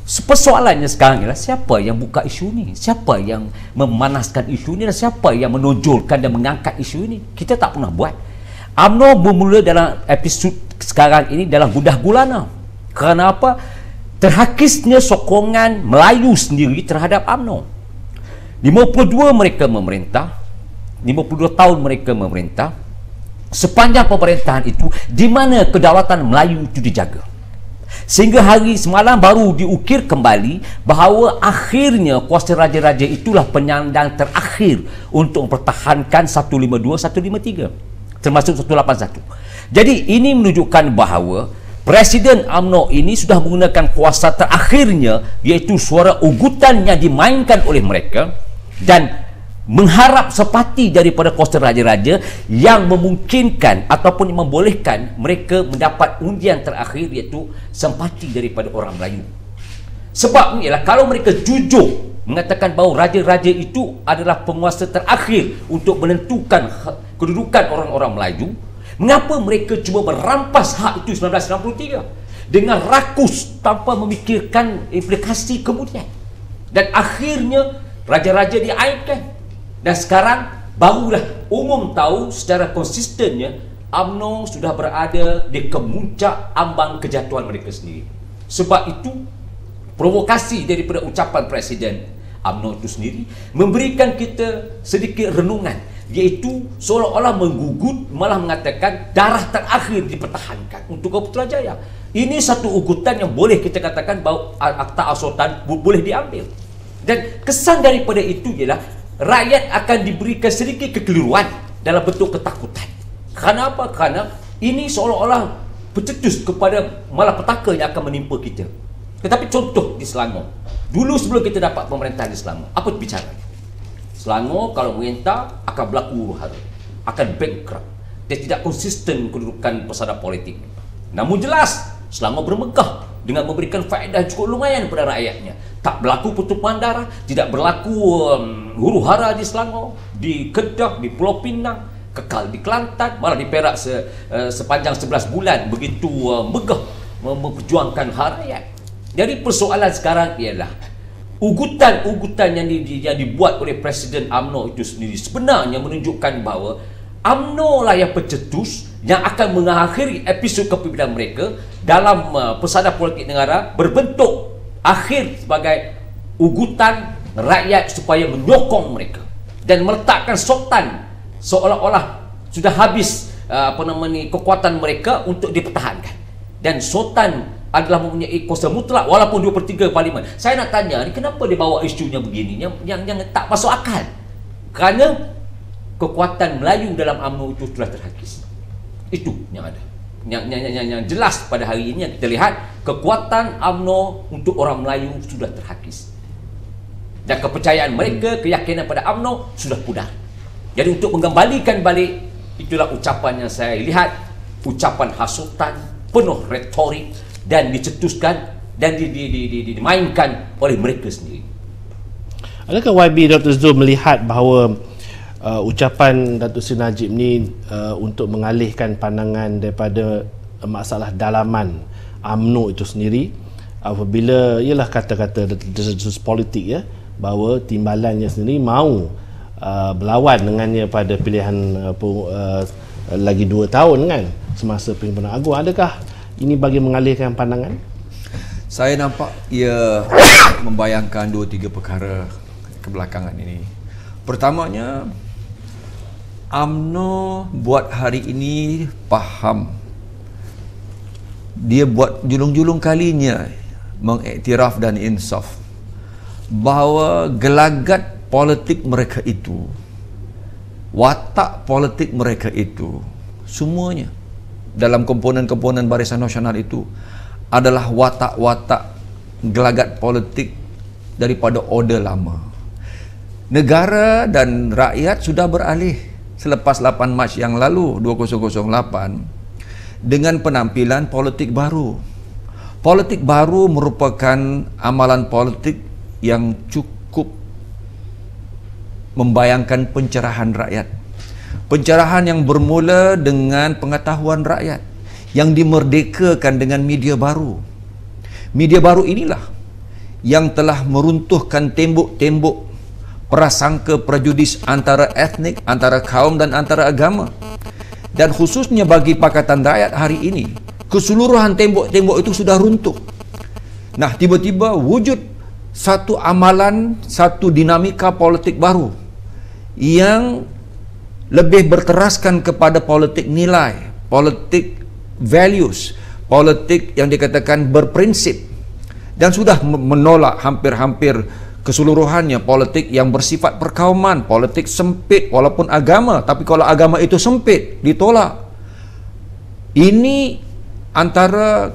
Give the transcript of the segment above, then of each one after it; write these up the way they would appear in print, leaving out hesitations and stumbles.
Persoalannya sekarang ialah siapa yang buka isu ni, siapa yang memanaskan isu ni, dan siapa yang menonjolkan dan mengangkat isu ini. Kita tak pernah buat. UMNO bermula dalam episod sekarang ini dalam gundah gulana. Kerana apa? Terhakisnya sokongan Melayu sendiri terhadap UMNO. 52 mereka memerintah, 52 tahun mereka memerintah. Sepanjang pemerintahan itu, di mana kedaulatan Melayu itu dijaga. Sehingga hari semalam baru diukir kembali bahawa akhirnya kuasa raja-raja itulah penyandang terakhir untuk mempertahankan 152, 153, termasuk 181. Jadi ini menunjukkan bahawa Presiden UMNO ini sudah menggunakan kuasa terakhirnya, iaitu suara ugutan yang dimainkan oleh mereka, dan mengharap sepati daripada kuasa raja-raja yang memungkinkan ataupun yang membolehkan mereka mendapat undian terakhir, iaitu sempati daripada orang Melayu. Sebab ialah kalau mereka jujur mengatakan bahawa raja-raja itu adalah penguasa terakhir untuk menentukan kedudukan orang-orang Melayu, mengapa mereka cuba merampas hak itu 1963 dengan rakus tanpa memikirkan implikasi kemudian, dan akhirnya raja-raja diaibkan. Dan sekarang barulah umum tahu secara konsistennya UMNO sudah berada di kemuncak ambang kejatuhan mereka sendiri. Sebab itu provokasi daripada ucapan Presiden UMNO itu sendiri memberikan kita sedikit renungan, iaitu seolah-olah menggugut, malah mengatakan darah terakhir dipertahankan untuk Putrajaya. Ini satu ugutan yang boleh kita katakan bahawa Akta As-Sultan boleh diambil. Dan kesan daripada itu ialah rakyat akan diberikan sedikit kekeliruan dalam bentuk ketakutan. Kerana apa? Kerana ini seolah-olah bercetus kepada malapetaka yang akan menimpa kita. Tetapi contoh di Selangor, dulu sebelum kita dapat pemerintahan di Selangor, apa bicara? Selangor kalau merintah akan berlaku huru-hara, akan bankrupt, dia tidak konsisten kedudukan pesada politik. Namun jelas Selangor bermegah dengan memberikan faedah cukup lumayan kepada rakyatnya. Tak berlaku pertumpahan darah, tidak berlaku huru-hara di Selangor, di Kedah, di Pulau Pinang, kekal di Kelantan, malah di Perak sepanjang 11 bulan begitu megah memperjuangkan hak rakyat. Jadi persoalan sekarang ialah ugutan-ugutan yang dibuat oleh Presiden UMNO itu sendiri sebenarnya menunjukkan bahawa UMNO lah yang pencetus yang akan mengakhiri episod kepimpinan mereka dalam pesada politik negara, berbentuk akhir sebagai ugutan rakyat supaya menyokong mereka dan meletakkan sultan seolah-olah sudah habis kekuatan mereka untuk dipertahankan, dan sultan adalah mempunyai kuasa mutlak walaupun 2/3 parlimen. Saya nak tanya ni, kenapa dia bawa isunya begini yang tak masuk akal? Kerana kekuatan Melayu dalam UMNO itu telah terhakis. Itu yang ada. Yang jelas pada hari ini yang kita lihat, kekuatan UMNO untuk orang Melayu sudah terhakis. Dan kepercayaan mereka, keyakinan pada UMNO sudah pudar. Jadi untuk mengembalikan balik, itulah ucapan yang saya lihat, ucapan hasutan, penuh retorik, dan dicetuskan dan dimainkan oleh mereka sendiri. Adakah YB Dr. Zul melihat bahawa ucapan Datuk Seri Najib ni untuk mengalihkan pandangan daripada masalah dalaman UMNO itu sendiri, apabila ialah kata-kata politik ya, bahawa timbalannya sendiri mahu berlawan dengannya pada pilihan lagi 2 tahun kan semasa Perhimpunan Agung. Adakah ini bagi mengalihkan pandangan? Saya nampak ia membayangkan 2-3 perkara kebelakangan ini. Pertamanya, UMNO buat hari ini faham. Dia buat julung-julung kalinya mengiktiraf dan insaf bahawa gelagat politik mereka itu, watak politik mereka itu, semuanya dalam komponen-komponen Barisan Nasional itu adalah watak-watak gelagat politik daripada order lama. Negara dan rakyat sudah beralih selepas 8 Mac yang lalu 2008 dengan penampilan politik baru. Politik baru merupakan amalan politik yang cukup membayangkan pencerahan rakyat. Pencerahan yang bermula dengan pengetahuan rakyat yang dimerdekakan dengan media baru. Media baru inilah yang telah meruntuhkan tembok-tembok prasangka prejudis antara etnik, antara kaum dan antara agama. Dan khususnya bagi Pakatan Rakyat hari ini, keseluruhan tembok-tembok itu sudah runtuh. Nah, tiba-tiba wujud satu amalan, satu dinamika politik baru yang lebih berteraskan kepada politik nilai, politik values, politik yang dikatakan berprinsip, dan sudah menolak hampir-hampir keseluruhannya politik yang bersifat perkauman, politik sempit walaupun agama, tapi kalau agama itu sempit ditolak. Ini antara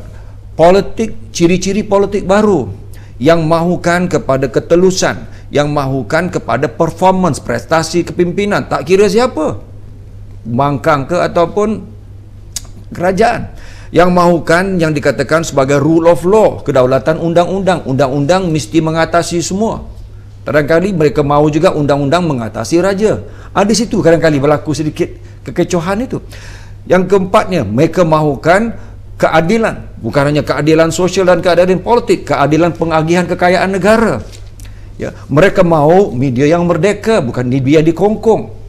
politik, ciri-ciri politik baru yang mahukan kepada ketelusan, yang mahukan kepada performance, prestasi kepimpinan, tak kira siapa, bangkang ke ataupun kerajaan, yang mahukan yang dikatakan sebagai rule of law, kedaulatan undang-undang. Undang-undang mesti mengatasi semua. Kadang-kadang mereka mahu juga undang-undang mengatasi raja. Di situ kadang-kadang berlaku sedikit kekecohan itu. Yang keempatnya, mereka mahukan keadilan, bukan hanya keadilan sosial dan keadilan politik, keadilan pengagihan kekayaan negara. Ya, mereka mahu media yang merdeka, bukan media dikongkong.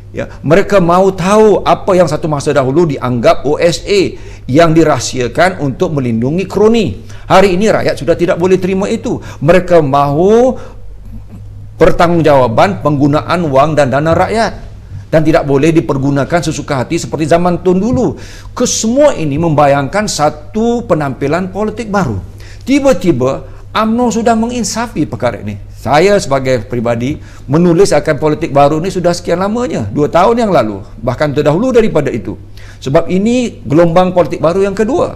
Ya, mereka mahu tahu apa yang satu masa dahulu dianggap OSA yang dirahsiakan untuk melindungi kroni. Hari ini rakyat sudah tidak boleh terima itu. Mereka mahu pertanggungjawaban penggunaan wang dan dana rakyat, dan tidak boleh dipergunakan sesuka hati seperti zaman Tun dulu. Kesemua ini membayangkan satu penampilan politik baru. Tiba-tiba UMNO sudah menginsafi perkara ini. Saya sebagai pribadi menulis akan politik baru ini sudah sekian lamanya, 2 tahun yang lalu, bahkan terdahulu daripada itu. Sebab ini gelombang politik baru yang kedua.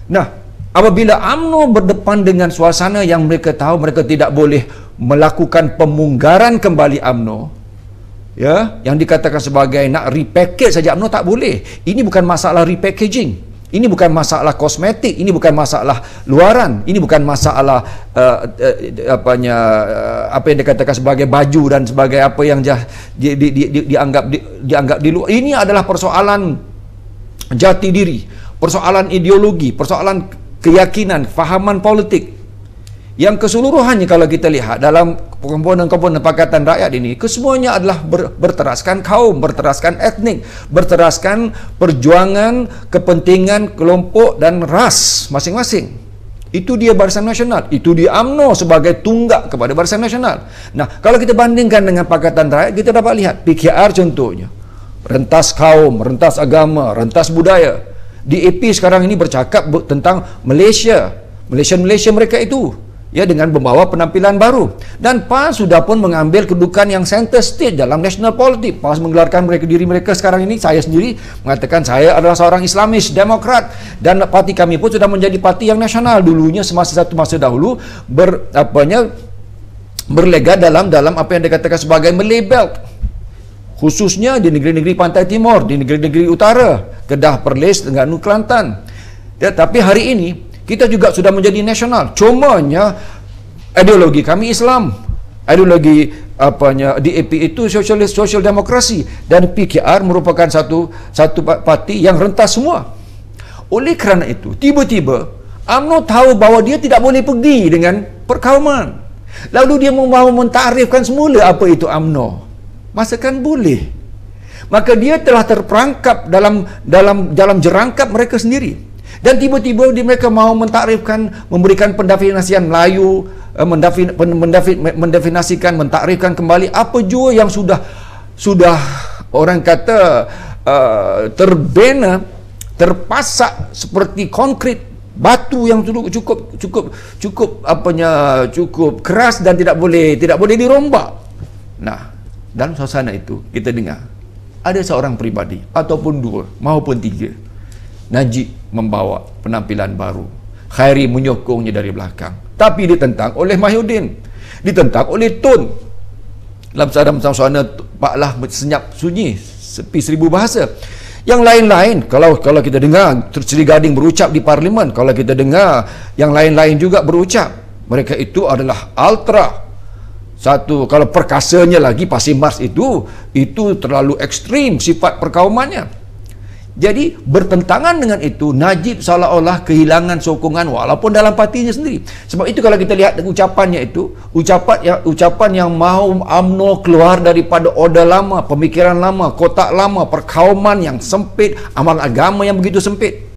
Nah, apabila UMNO berdepan dengan suasana yang mereka tahu mereka tidak boleh melakukan pemunggaran kembali UMNO, ya, yang dikatakan sebagai nak repackage saja UMNO tak boleh. Ini bukan masalah repackaging. Ini bukan masalah kosmetik, ini bukan masalah luaran, ini bukan masalah apa yang dikatakan sebagai baju dan sebagai apa yang dianggap di luar. Ini adalah persoalan jati diri, persoalan ideologi, persoalan keyakinan, fahaman politik. Yang keseluruhannya kalau kita lihat dalam komponen-komponen Pakatan Rakyat ini, kesemuanya adalah berteraskan kaum, berteraskan etnik, berteraskan perjuangan, kepentingan kelompok dan ras masing-masing. Itu dia Barisan Nasional, itu dia UMNO sebagai tunggak kepada Barisan Nasional. Nah, kalau kita bandingkan dengan Pakatan Rakyat, kita dapat lihat PKR contohnya, rentas kaum, rentas agama, rentas budaya. DAP sekarang ini bercakap tentang Malaysia mereka itu, ya, dengan membawa penampilan baru. Dan PAS sudah pun mengambil kedudukan yang center stage dalam national politik. PAS menggelarkan diri mereka sekarang ini, saya sendiri mengatakan saya adalah seorang Islamis, Demokrat, dan parti kami pun sudah menjadi parti yang nasional. Dulunya satu masa dahulu berlega dalam apa yang dikatakan sebagai Malay Belt, khususnya di negeri-negeri pantai timur, di negeri-negeri utara, Kedah, Perlis, Terengganu, Kelantan. Ya, tapi hari ini kita juga sudah menjadi nasional. Cumanya ideologi kami Islam. Ideologi DAP itu social demokrasi, dan PKR merupakan satu parti yang rentas semua. Oleh kerana itu, tiba-tiba UMNO tahu bahawa dia tidak boleh pergi dengan perkauman. Lalu dia mahu mentarifkan semula apa itu UMNO. Masakan boleh. Maka dia telah terperangkap dalam jerangkap mereka sendiri. Dan tiba-tiba mereka mahu mentakrifkan, memberikan pendefinisian Melayu, mendefinisikan, mentakrifkan kembali apa jua yang sudah orang kata terbina, terpasak seperti konkrit, batu yang cukup keras dan tidak boleh dirombak. Nah, dalam suasana itu kita dengar ada seorang pribadi ataupun 2 maupun 3, Najib membawa penampilan baru, Khairi menyokongnya dari belakang, tapi ditentang oleh Mahyudin, ditentang oleh Tun. Dalam suasana paklah senyap sunyi, sepi 1000 bahasa. Yang lain-lain, kalau kita dengar Sri Gading berucap di Parlimen, kalau kita dengar yang lain-lain juga berucap, mereka itu adalah ultra. Satu, kalau perkasanya lagi Pasir Mars itu terlalu ekstrim sifat perkaumannya. Jadi bertentangan dengan itu, Najib seolah-olah kehilangan sokongan walaupun dalam partinya sendiri. Sebab itu kalau kita lihat ucapannya itu, ucapan yang mahu UMNO keluar daripada order lama, pemikiran lama, kotak lama, perkauman yang sempit, amal agama yang begitu sempit.